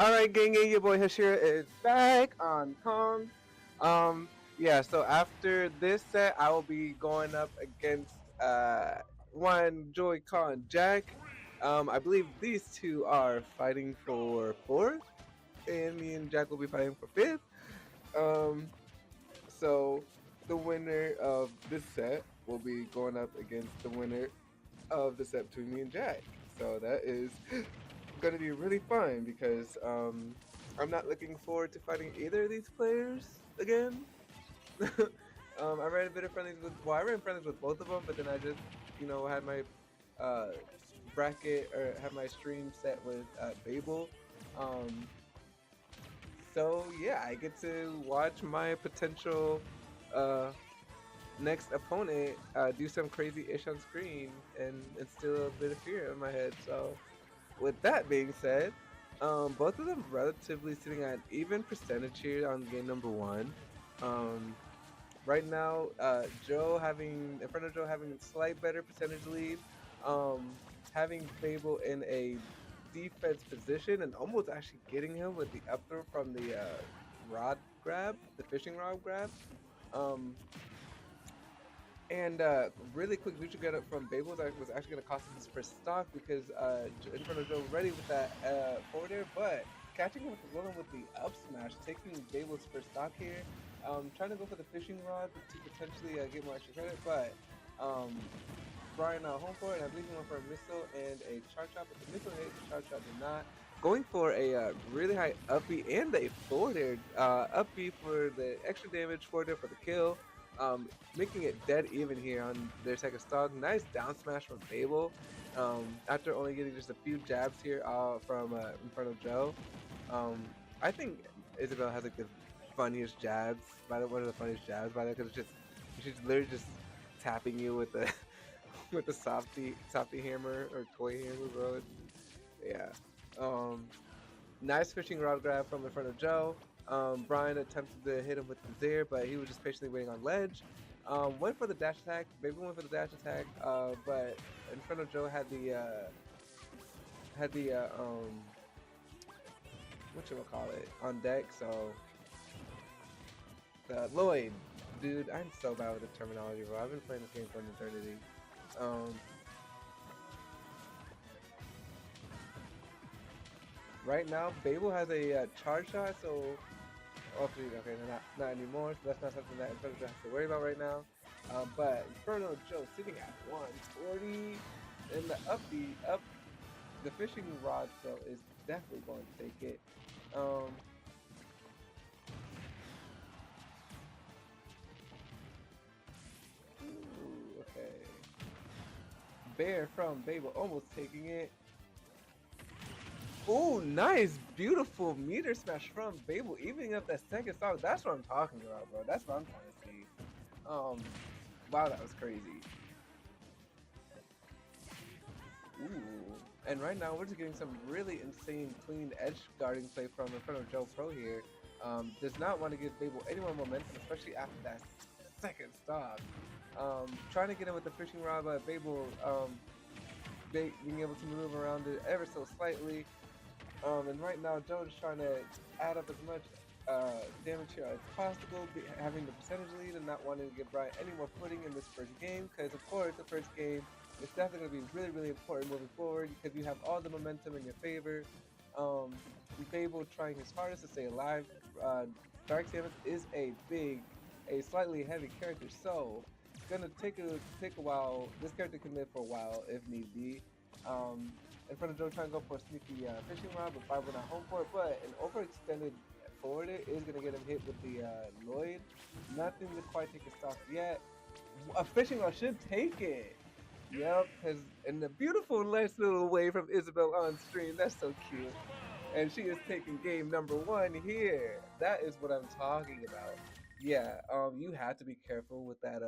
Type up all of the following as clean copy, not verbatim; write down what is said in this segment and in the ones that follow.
Alright, gang, your boy Hashira is back on Kong. Yeah, so after this set, I will be going up against one Joy-Con Jack. I believe these two are fighting for fourth, and me and Jack will be fighting for fifth. Um, so the winner of this set will be going up against the winner of the set between me and Jack. So that is going to be really fun because I'm not looking forward to fighting either of these players again. I ran a bit of friendlies with, well, I ran friendlies with both of them, but then I just, had my uh, bracket or had my stream set with Babel. Um, so yeah, I get to watch my potential uh, next opponent do some crazy ish on screen and instill a bit of fear in my head. So with that being said, both of them relatively sitting at even percentage here on game number one. Um, right now, InfernoJoe having a slight better percentage lead, having Babel in a defense position and almost actually getting him with the up throw from the rod grab, the fishing rod grab. Um, and really quick neutral get up from Babel that was actually going to cost him his first stock because Inferno Joe ready with that forward air, but catching him with the rolling with the up smash, taking Babel's first stock here. Trying to go for the fishing rod to potentially get more extra credit, but um, Brian home for it, and I believe he went for a missile and a charge shot, but the missile hit, the charge shot did not. Going for a really high up B and a forward air up B for the extra damage, forward air for the kill. Making it dead even here on their second stock. Nice down smash from Babel. After only getting just a few jabs here from Inferno Joe. Um, I think Isabel has like the funniest jabs. One of the funniest jabs by the way, because she's literally just tapping you with the with the softy hammer or toy hammer, bro. Yeah. Um, Nice fishing rod grab from in front of Joe. Brian attempted to hit him with the Zir, but he was just patiently waiting on ledge. Went for the dash attack. Baby went for the dash attack, but in front of Joe had the what you call it on deck. So the Lloyd, dude, I'm so bad with the terminology, bro. I've been playing this game for an eternity. Um, right now, Babel has a charge shot, so okay, not anymore. So that's not something that Inferno Joe has to worry about right now. But Inferno Joe sitting at 140, and up the fishing rod throw is definitely going to take it. Ooh, okay. Bear from Babel almost taking it. Ooh, nice, beautiful meter smash from Babel, evening up that second stock. That's what I'm talking about, bro. That's what I'm trying to see. Um, wow, that was crazy. Ooh. And right now, we're just getting some really insane clean edge guarding play from InfernoJoePro here. Does not want to give Babel any more momentum, especially after that second stop. Trying to get him with the fishing rod, but Babel being able to move around it ever so slightly. And right now, Joe is trying to add up as much damage here as possible, having the percentage lead and not wanting to give Brian any more footing in this first game. Because, of course, the first game is definitely going to be really, really important moving forward because you have all the momentum in your favor. Babel trying his hardest to stay alive. Dark Samus is a slightly heavy character, so it's gonna take a while. This character can live for a while if need be. In front of Joe trying to go for a sneaky fishing rod, but Bible not home for it. But an overextended forward is going to get him hit with the Lloyd. Nothing to quite take a stop yet. A fishing rod should take it. Yep, because in the beautiful nice little way from Isabel on stream, that's so cute. And she is taking game number one here. That is what I'm talking about. Yeah, you have to be careful with that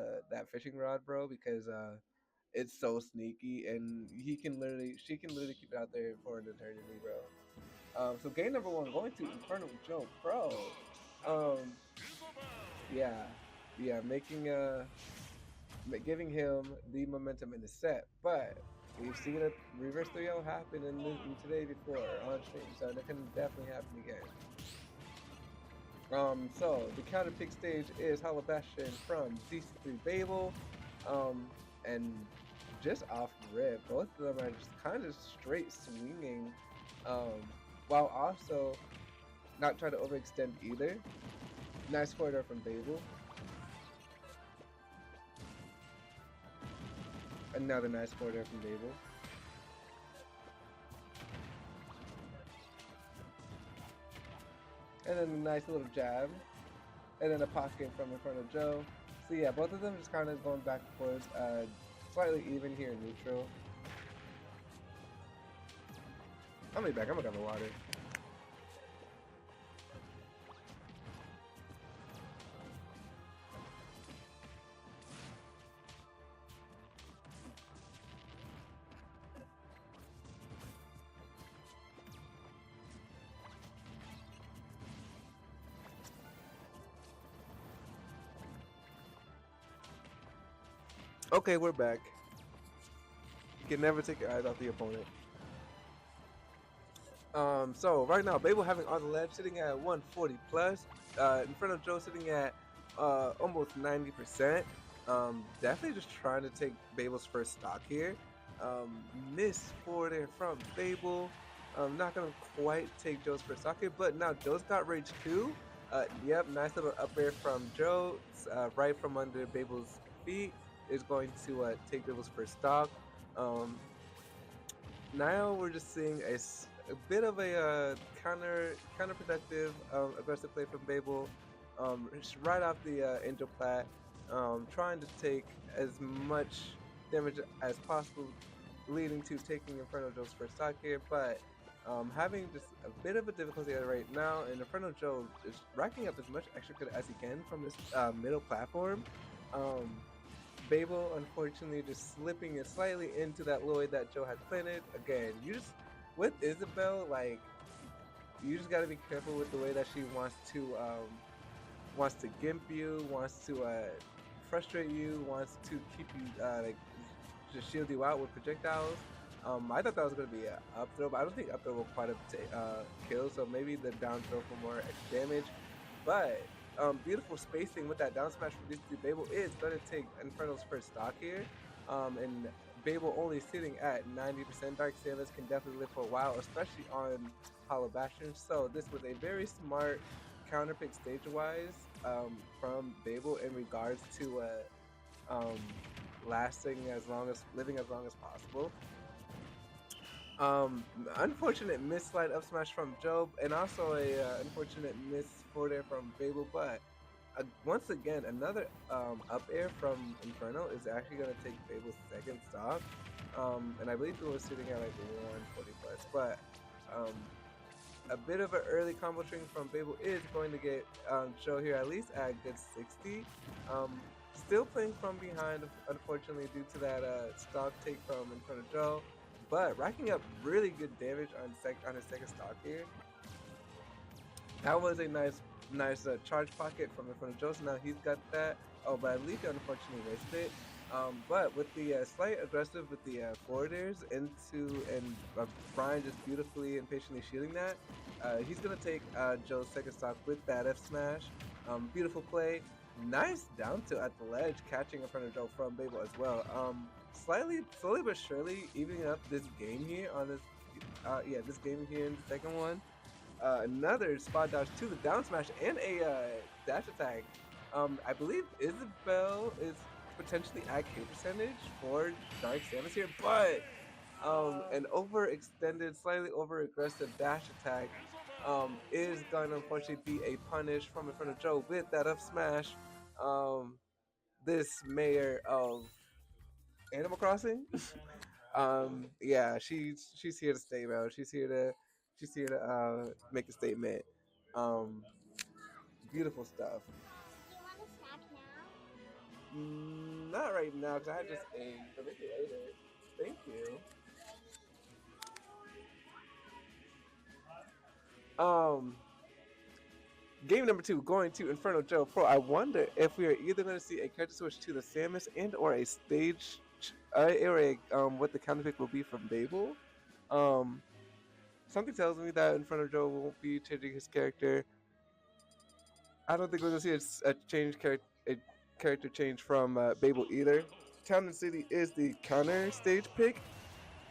fishing rod, bro, because it's so sneaky, and she can literally keep it out there for an eternity, bro. So game number one going to InfernoJoePro. Um, yeah, yeah, giving him the momentum in the set, but We've seen a reverse 3-0 happen in today before on stream, so it can definitely happen again. So the counter pick stage is Hollow Bastion from DC3 Babel, and just off rip, both of them are just kind of straight swinging, um, while also not trying to overextend either. Nice corridor from Babel. Another nice corridor from Babel. And then a nice little jab. And then a pocket from InfernoJoe. So yeah, both of them just kind of going back and forth, slightly even here in neutral. I'll be back, I'm gonna go to the water. Okay, we're back. You can never take your eyes off the opponent. So right now, Babel having on the ledge, sitting at 140 plus. InfernoJoe sitting at almost 90%. Definitely just trying to take Babel's first stock here. Miss forward there from Babel. Not gonna quite take Joe's first stock here, but now Joe's got rage too. Yep, nice little up air from Joe, right from under Babel's feet. Is going to take Babel's first stock. Now we're just seeing a bit of a counterproductive aggressive play from Babel, right off the Angel Plat, trying to take as much damage as possible, leading to taking InfernoJoe's first stock here, but having just a bit of a difficulty right now, and InfernoJoe is racking up as much extra credit as he can from this middle platform. Babel, unfortunately, just slipping it slightly into that Lloyd that Joe had planted. Again, you just, with Isabel, like, you just gotta be careful with the way that she wants to gimp you, wants to frustrate you, wants to keep you, like, just shield you out with projectiles. I thought that was gonna be an up throw, but I don't think up throw will quite kill, so maybe the down throw for more extra damage. But beautiful spacing with that down smash from DC3 Babel is going to take Inferno's first stock here. And Babel only sitting at 90%. Dark Samus can definitely live for a while, especially on Hollow Bastion. So this was a very smart counter pick stage-wise from Babel in regards to living as long as possible. Unfortunate miss slide up smash from Joe, and also a unfortunate miss forward air from Babel, but once again, another up air from Inferno is actually going to take Babel's second stock, and I believe it was sitting at like 140 plus, but a bit of an early combo string from Babel is going to get Joe here at least at a good 60. Still playing from behind, unfortunately, due to that stock take from InfernoJoe, but racking up really good damage on his second stock here. That was a nice charge pocket from InfernoJoe, so now he's got that. Oh, but I believe he unfortunately missed it. But with the slight aggressive with the forwarders into, and Brian just beautifully and patiently shielding that, he's going to take Joe's second stock with that F smash. Beautiful play. Nice down tilt at the ledge, catching InfernoJoe from Babel as well. Slowly but surely evening up this game here on this, this game here in the second one. Another spot dodge to the down smash and a dash attack. I believe Isabel is potentially at K percentage for Dark Samus here, but an overextended, slightly over aggressive dash attack is going to unfortunately be a punish from InfernoJoe with that up smash. This mayor of Animal Crossing, yeah, she's here to stay, bro. She's here to make a statement. Beautiful stuff. Do you want a snack now? Not right now, because I just ate, but maybe later. Thank you. Game number 2 going to InfernoJoePro. I wonder if we are either going to see a character switch to the Samus and or a stage Eric, what the counter pick will be from Babel. Um, Something tells me that in front of Joe won't be changing his character. I don't think we're gonna see a character change from Babel either. Town and City is the counter stage pick.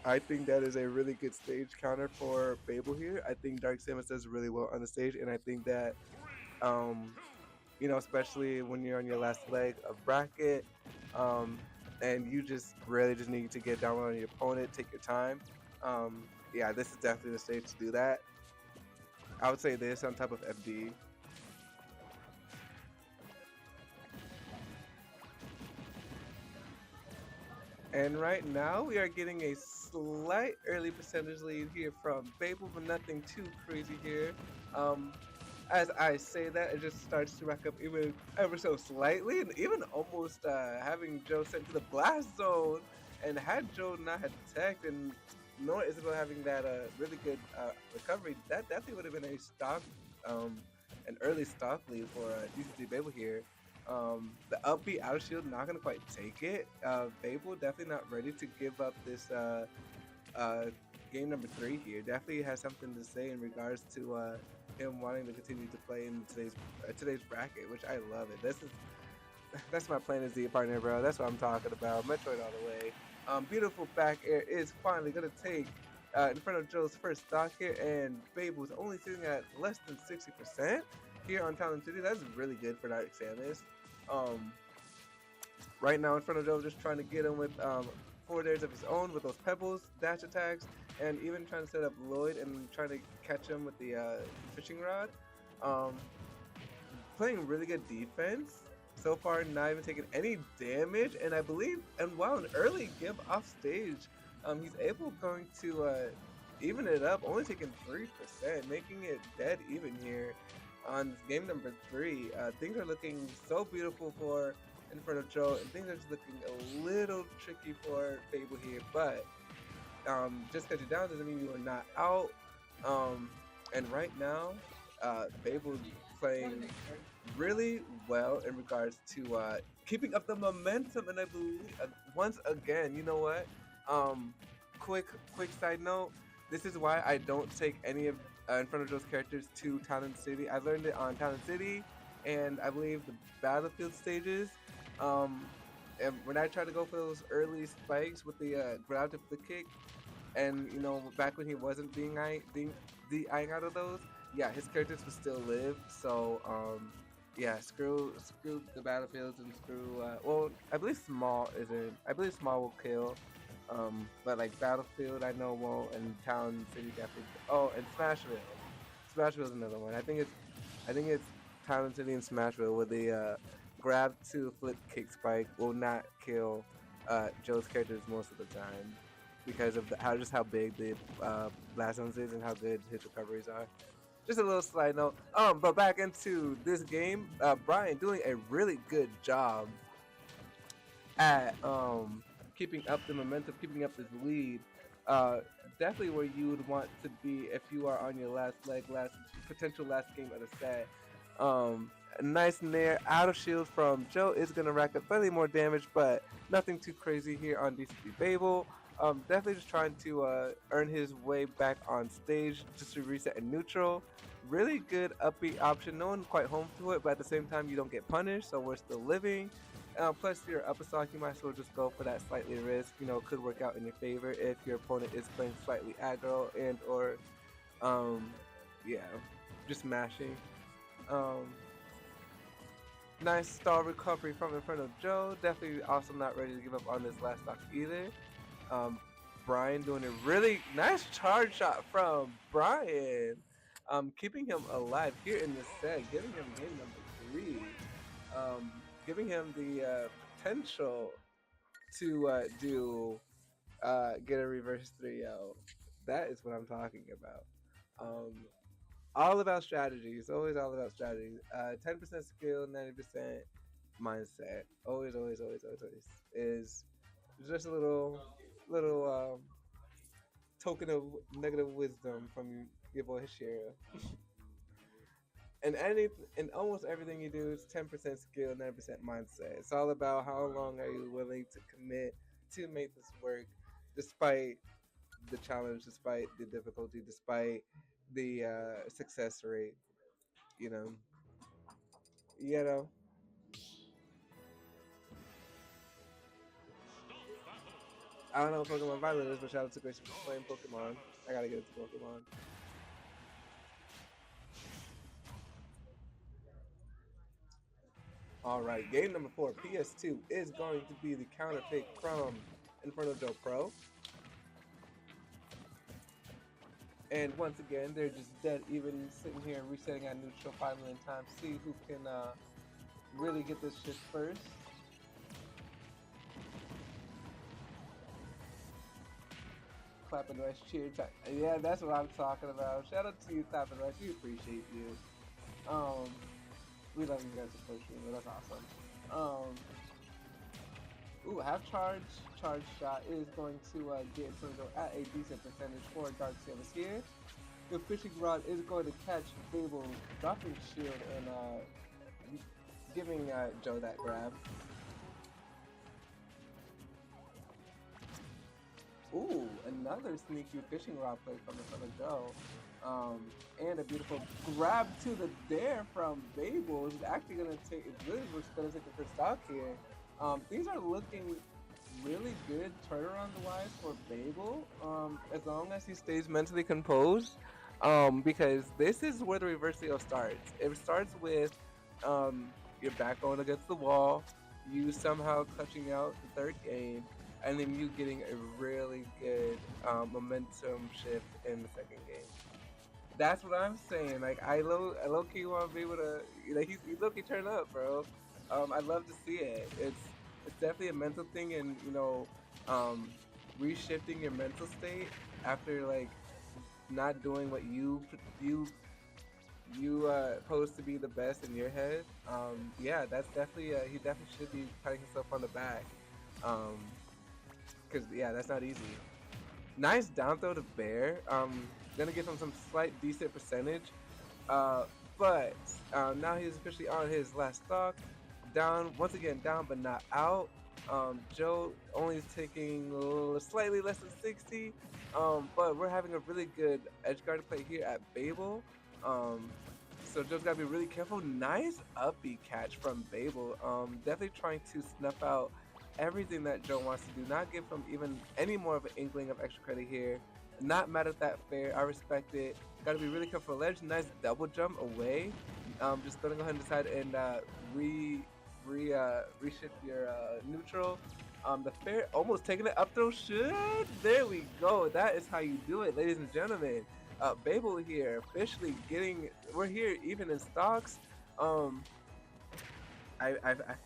I think that is a really good stage counter for Babel here. I think Dark Samus does really well on the stage, and I think that um, especially when you're on your last leg of bracket, um, and you just really just need to get down on your opponent, take your time. Yeah, this is definitely the stage to do that. I would say this on top of FD. And right now we are getting a slight early percentage lead here from Babel, but nothing too crazy here. Um, as I say that, it just starts to rack up even ever so slightly, and even almost having Joe sent to the blast zone. And had Joe not had teched and nor Isabel having that really good recovery, that definitely would have been a an early stock lead for DC3 Babel here. The upbeat out shield not gonna quite take it. Babel definitely not ready to give up this uh, game number 3 here. Definitely has something to say in regards to him wanting to continue to play in today's bracket, which I love it. That's my plan as the partner, bro. That's what I'm talking about. Metroid all the way. Beautiful back air is finally gonna take in front of Joe's first stock here, and Babel's only sitting at less than 60% here on Talent City. That's really good for Dark Samus. Um, right now in front of Joe, just trying to get him with forward airs of his own with those pebbles, dash attacks, and even trying to set up Lloyd and trying to catch him with the fishing rod. Um, Playing really good defense so far, not even taking any damage, and I believe, and wow, an early give off stage, he's able going to even it up, only taking 3%, making it dead even here on game number 3. Things are looking so beautiful for Inferno Joe, and things are just looking a little tricky for Fable here, but just because you're down doesn't mean you are not out. And right now, Fable's playing really well in regards to keeping up the momentum, and I believe once again, you know what? Um, quick side note. This is why I don't take any of InfernoJoe's characters to Talon City. I learned it on Talon City, and I believe the Battlefield stages. Um, and when I try to go for those early spikes with the grab to the kick, and back when he wasn't being the eyeing out of those, yeah, his characters would still live. So yeah, screw the battlefields and screw. Well, I believe small isn't. I believe small will kill. But like Battlefield, I know won't, and Town City definitely. Oh, and Smashville. Smashville's another one. I think it's Town City and Smashville where the grab to flip kick spike will not kill Joe's characters most of the time because of how big the blast zones is and how good his recoveries are. Just a little side note. But back into this game, Brian doing a really good job at keeping up the momentum, keeping up this lead. Definitely where you would want to be if you are on your last leg, potential last game of the set. A nice nair out of shield from Joe is gonna rack up slightly more damage, but nothing too crazy here on DC3 Babel. Definitely just trying to earn his way back on stage just to reset in neutral. Really good upbeat option. No one quite home to it, but at the same time you don't get punished, so we're still living. Plus, you're up a stock, you might as well just go for that slightly risk. Could work out in your favor if your opponent is playing slightly aggro and or, yeah, just mashing. Um, nice star recovery from InfernoJoe. Definitely also not ready to give up on this last stock either. Brian doing a really nice charge shot from Brian. Keeping him alive here in this set, giving him game number 3. Giving him the potential to get a reverse 3-0. That is what I'm talking about. All about strategies. Always all about strategies. 10% skill, 90% mindset. Always is just a little token of negative wisdom from your boy Shira. And almost everything you do is 10% skill, 9% mindset. It's all about how long are you willing to commit to make this work, despite the challenge, despite the difficulty, despite the success rate. You know, you know. I don't know what Pokemon Violet is, but shout out to Grace for playing Pokemon. I gotta get into Pokemon. All right, game number 4, PS2, is going to be the counter pick from InfernoJoePro. And once again, they're just dead even sitting here resetting at neutral 5 million times. See who can really get this shit first. Clapping Rice, cheer time. Yeah, that's what I'm talking about. Shout out to you, Clapping Rice. We appreciate you. Um, we love you guys for pushing, but that's awesome. Ooh, half charge shot is going to get into at a decent percentage for Dark Samus here. The fishing rod is going to catch Babel, dropping shield and giving Joe that grab. Ooh, another sneaky fishing rod play from the front of Joe. And a beautiful grab to the dare from Babel. Is actually going to take, it really was going to take the first stock here. These are looking really good turnaround wise for Babel, as long as he stays mentally composed. Because this is where the reversal starts. It starts with your back going against the wall, you somehow clutching out the third game, and then you getting a really good momentum shift in the second game. That's what I'm saying. Like I low key want to be able to, he low key turn up, bro. I'd love to see it. It's definitely a mental thing, and um, reshifting your mental state after like not doing what you supposed to be the best in your head. Yeah, that's definitely he definitely should be patting himself on the back. Um, cause yeah, that's not easy. Nice down throw to Bear. Gonna give him some slight decent percentage. Uh, but now he's officially on his last stock. Down once again, down but not out. Joe only is taking slightly less than 60. But we're having a really good edge guard play here at Babel. Um, so Joe's gotta be really careful. Nice upbeat catch from Babel. Definitely trying to snuff out everything that Joe wants to do. Not give him even any more of an inkling of extra credit here. Not mad at that fair. I respect it. Got to be really careful. Ledge, nice double jump away. Just gonna go ahead and decide and reshift your neutral. The fair almost taking it up throw should. There we go. That is how you do it, ladies and gentlemen. Babel here officially getting. We're here even in stocks. Um, I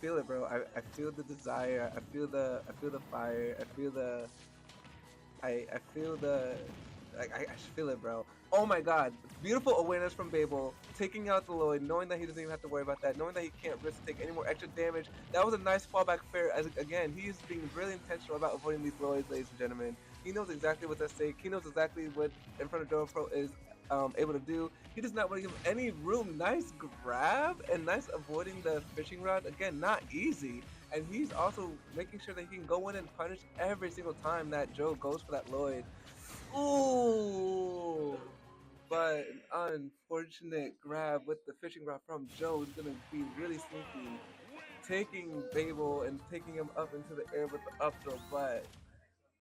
feel it, bro. I feel the desire. I feel the fire. I feel the I feel it, bro. Oh my god. Beautiful awareness from Babel, taking out the Lloyd, knowing that he doesn't even have to worry about that, knowing that he can't risk to take any more extra damage. That was a nice fallback fair. As again, he's being really intentional about avoiding these Lloyds, ladies and gentlemen. He knows exactly what's at stake. He knows exactly what InfernoJoePro is able to do. He does not want to give him any room. Nice grab and nice avoiding the fishing rod. Again, not easy. And he's also making sure that he can go in and punish every single time that Joe goes for that Lloyd. Ooh! But an unfortunate grab with the fishing rod from Joe is going to be really sneaky. Taking Babel and taking him up into the air with the up throw, but